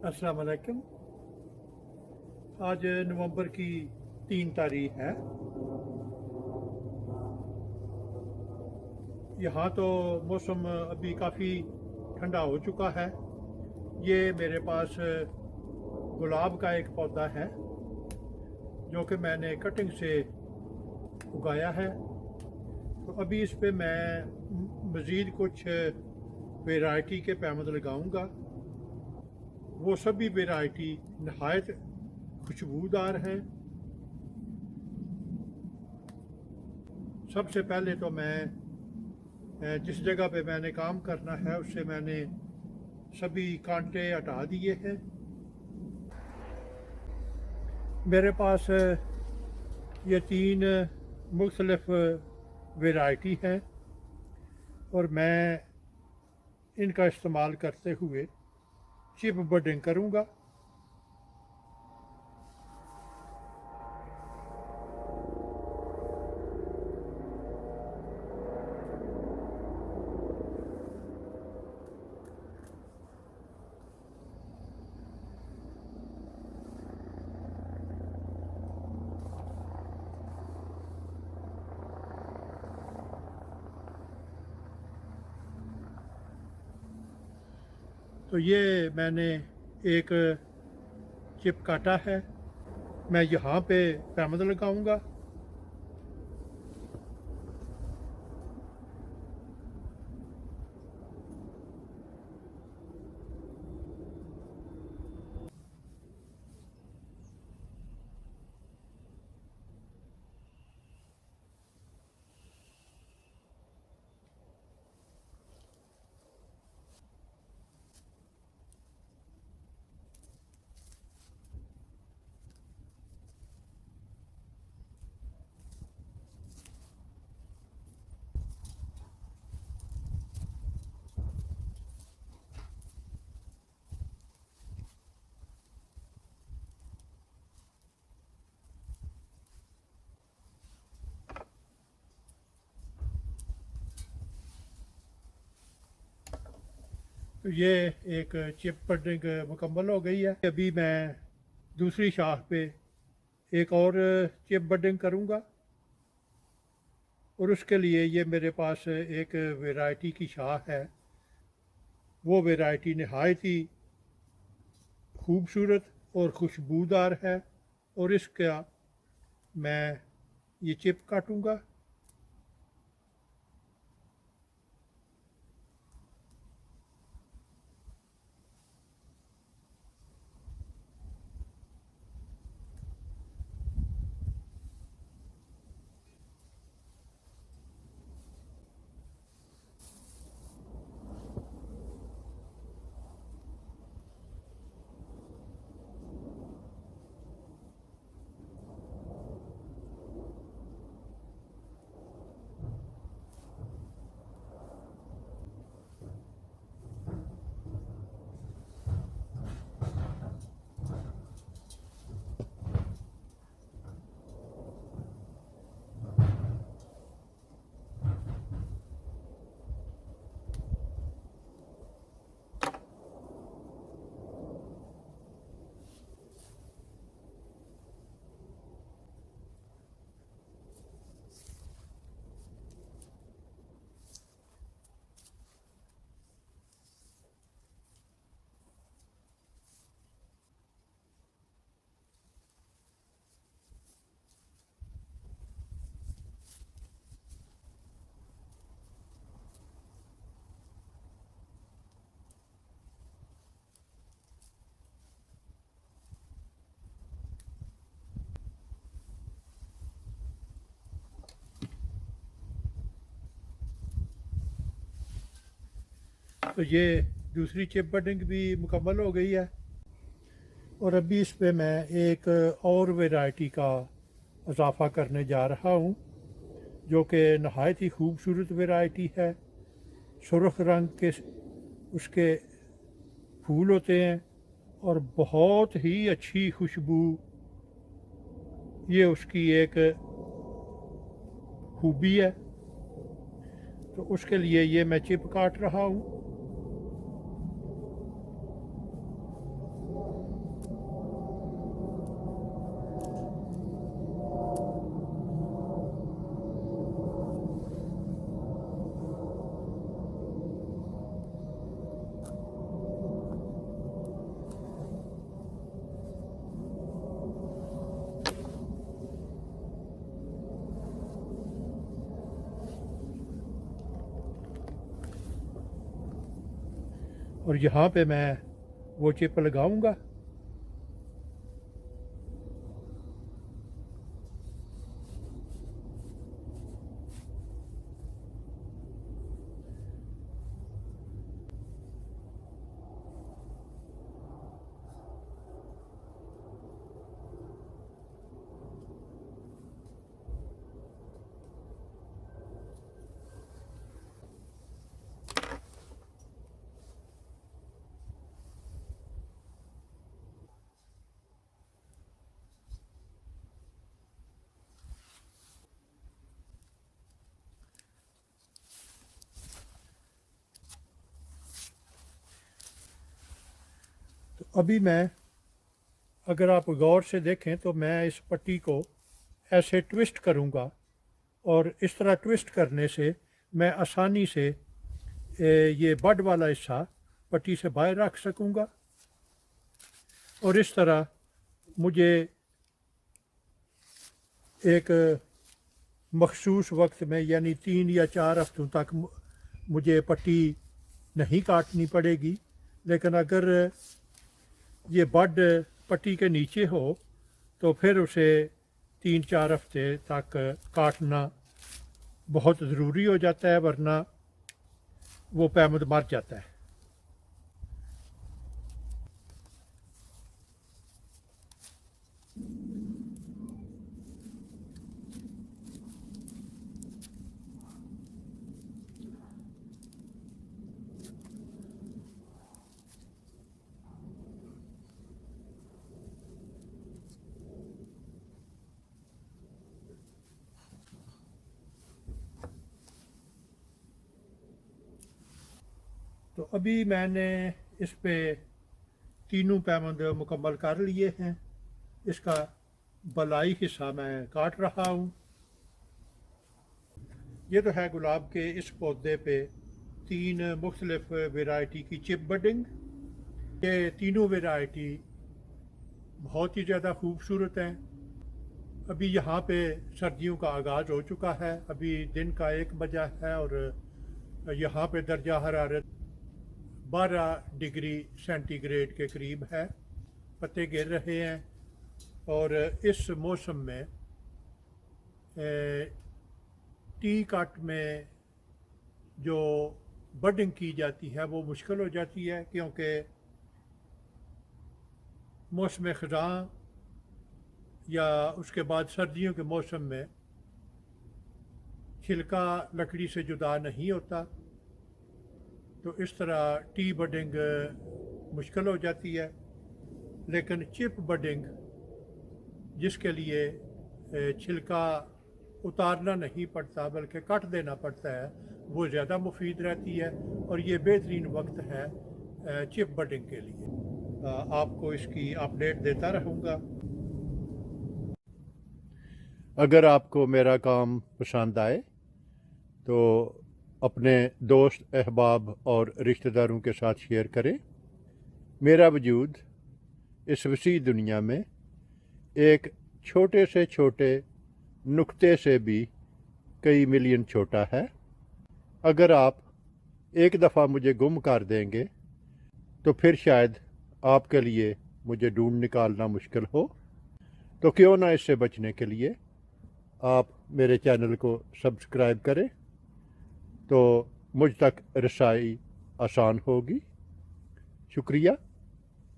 अस्सलाम वालेकुम। आज नवंबर की 3 तारीख है। यहाँ तो मौसम अभी काफ़ी ठंडा हो चुका है। ये मेरे पास गुलाब का एक पौधा है जो कि मैंने कटिंग से उगाया है। तो अभी इस पे मैं मज़ीद कुछ वैरायटी के पैमद लगाऊंगा। वो सभी वैरायटी नहायत खुशबूदार हैं। सबसे पहले तो मैं जिस जगह पे मैंने काम करना है उससे मैंने सभी कांटे हटा दिए हैं। मेरे पास ये 3 मुख्तलिफ वैरायटी हैं और मैं इनका इस्तेमाल करते हुए चिप बडिंग करूँगा। तो ये मैंने एक चिप काटा है। मैं यहाँ पे पैमद लगाऊंगा। तो ये एक चिप बडिंग मुकम्मल हो गई है। अभी मैं दूसरी शाख पे एक और चिप बडिंग करूँगा और उसके लिए ये मेरे पास एक वैरायटी की शाख है। वो वैरायटी नहायत ही खूबसूरत और खुशबूदार है और इसका मैं ये चिप काटूँगा। तो ये दूसरी चिप बडिंग भी मुकम्मल हो गई है और अभी इस पे मैं एक और वैरायटी का इजाफ़ा करने जा रहा हूँ जो कि नहायत ही खूबसूरत वैरायटी है। सुर्ख रंग के उसके फूल होते हैं और बहुत ही अच्छी खुशबू ये उसकी एक खूबी है। तो उसके लिए ये मैं चिप काट रहा हूँ। और यहाँ पे मैं वो चिप लगाऊंगा। तो अभी मैं, अगर आप गौर से देखें तो मैं इस पट्टी को ऐसे ट्विस्ट करूंगा, और इस तरह ट्विस्ट करने से मैं आसानी से ये बड वाला हिस्सा पट्टी से बाहर रख सकूंगा। और इस तरह मुझे एक मखसूस वक्त में, यानी 3 या 4 हफ्तों तक मुझे पट्टी नहीं काटनी पड़ेगी। लेकिन अगर ये बड पट्टी के नीचे हो तो फिर उसे 3-4 हफ्ते तक काटना बहुत ज़रूरी हो जाता है, वरना वो पैमद मर जाता है। तो अभी मैंने इस पे तीनों पैमद मुकम्मल कर लिए हैं। इसका बलाई हिस्सा मैं काट रहा हूँ। ये तो है गुलाब के इस पौधे पे 3 मुख्तलिफ वैरायटी की चिप बडिंग। ये तीनों वैरायटी बहुत ही ज़्यादा खूबसूरत हैं। अभी यहाँ पे सर्दियों का आगाज़ हो चुका है। अभी दिन का 1 बजा है और यहाँ पे दर्जा हरारत 12 डिग्री सेंटीग्रेड के करीब है। पत्ते गिर रहे हैं और इस मौसम में टी कट में जो बडिंग की जाती है वो मुश्किल हो जाती है, क्योंकि मौसम ख़ज़ां या उसके बाद सर्दियों के मौसम में छिलका लकड़ी से जुदा नहीं होता। तो इस तरह टी बडिंग मुश्किल हो जाती है। लेकिन चिप बडिंग, जिसके लिए छिलका उतारना नहीं पड़ता बल्कि कट देना पड़ता है, वो ज़्यादा मुफीद रहती है और ये बेहतरीन वक्त है चिप बडिंग के लिए। आपको इसकी अपडेट देता रहूँगा। अगर आपको मेरा काम पसंद आए तो अपने दोस्त, अहबाब और रिश्तेदारों के साथ शेयर करें। मेरा वजूद इस वसी दुनिया में एक छोटे से छोटे नुक्ते से भी कई मिलियन छोटा है। अगर आप एक दफ़ा मुझे गुम कर देंगे तो फिर शायद आपके लिए मुझे ढूंढ निकालना मुश्किल हो। तो क्यों ना इससे बचने के लिए आप मेरे चैनल को सब्सक्राइब करें, तो मुझ तक रसाई आसान होगी। शुक्रिया।